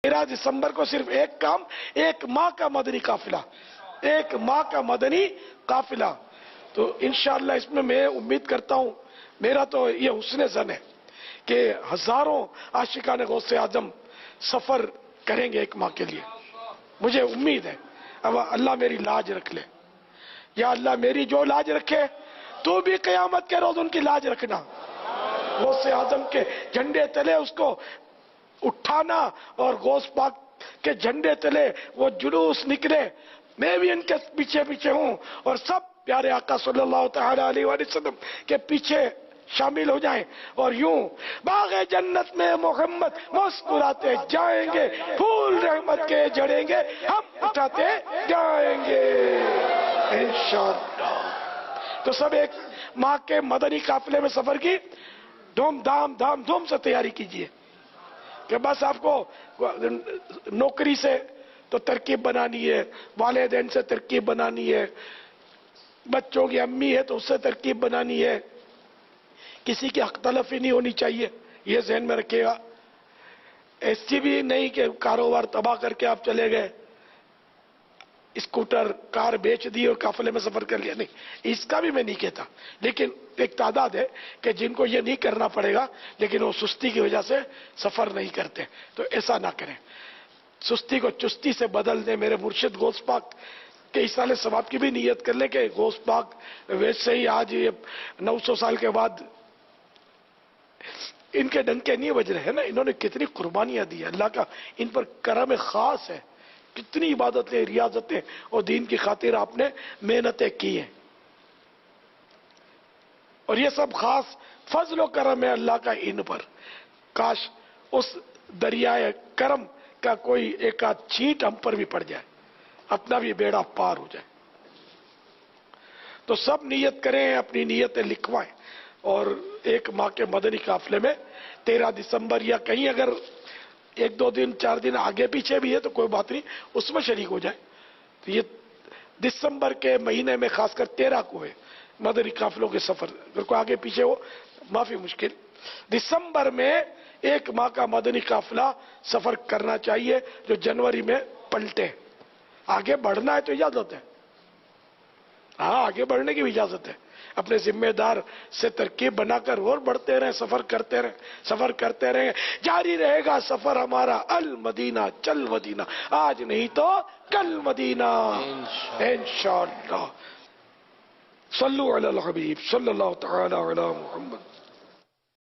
13 دسمبر کو صرف ایک کام، ایک ماہ کا مدنی قافلہ، ایک ماہ کا مدنی قافلہ. تو انشاءاللہ اس میں امید کرتا ہوں، میرا تو یہ حسن ظن ہے کہ ہزاروں عاشقان غوث اعظم سفر کریں گے ایک ماہ کے لیے. مجھے امید ہے. اب اللہ میری لاج رکھ لے. یا اللہ میری جو لاج رکھے تو بھی قیامت کے روز ان کی لاج رکھنا. غوث اعظم کے جھنڈے تلے اس کو اٹھانا اور غوث پاک کے جھنڈے تلے وہ جلوس نکلے. میں بھی ان کے پیچھے پیچھے ہوں اور سب پیارے آقا صلی اللہ تعالی علیہ وسلم کے پیچھے شامل ہو جائیں اور یوں باغ جنت میں محمد مسکراتے جائیں گے، پھول رحمت کے جڑیں گے، ہم اٹھاتے جائیں گے انشاءاللہ. تو سب ایک ماہ کے مدنی قافلے میں سفر کی دھام دھوم سے تیاری کیجئے کہ بس آپ کو نوکری سے تو ترکیب بنانی ہے، والدین سے ترکیب بنانی ہے، بچوں کی امی ہے تو اس سے ترکیب بنانی ہے، کسی کی حق تلفی نہیں ہونی چاہیے، یہ ذہن میں رکھیے گا. ایسی بھی نہیں کہ کاروبار تباہ کر کے آپ چلے گئے، اسکوٹر کار بیچ دی اور قافلے میں سفر کر لیا. نہیں، اس کا بھی میں نہیں کہتا، لیکن ایک تعداد ہے کہ جن کو یہ نہیں کرنا پڑے گا لیکن وہ سستی کی وجہ سے سفر نہیں کرتے. تو ایسا نہ کریں، سستی کو چستی سے بدل دیں. میرے مرشد غوث پاک کے ایصال ثواب کی بھی نیت کر لیں کہ غوث پاک ویسے ہی آج 900 سال کے بعد ان کے ڈنکے نہیں بج رہے ہیں نا. انہوں نے کتنی قربانیاں دی، اللہ کا ان پر کرم خاص ہے. کتنی عبادتیں، ریاضتیں اور دین کی خاطر آپ نے محنتیں کی ہیں، اور یہ سب خاص فضل و کرم ہے اللہ کا ان پر. کاش اس دریائے کرم کا کوئی ایک آدھ چھینٹ ہم پر بھی پڑ جائے، اپنا بھی بیڑا پار ہو جائے. تو سب نیت کریں، اپنی نیتیں لکھوائیں اور ایک ماہ کے مدنی قافلے میں 13 دسمبر یا کہیں اگر 1-2 دن 4 دن آگے پیچھے بھی ہے تو کوئی بات نہیں، اس میں شریک ہو جائیں. تو یہ دسمبر کے مہینے میں خاص کر 13 کو ہے مدنی قافلوں کے سفر. اگر کوئی آگے پیچھے ہو معافی مشکل. دسمبر میں ایک ماہ کا مدنی قافلہ سفر کرنا چاہیے جو جنوری میں پلٹے. آگے بڑھنا ہے تو اجازت ہے، ہاں آگے بڑھنے کی بھی اجازت ہے. اپنے ذمہ دار سے ترکیب بنا کر اور بڑھتے رہیں، سفر کرتے رہیں. جاری رہے گا سفر ہمارا المدینہ چل مدینہ، آج نہیں تو کل مدینہ انشاءاللہ. صلو علی الحبیب صلی اللہ تعالی علی محمد.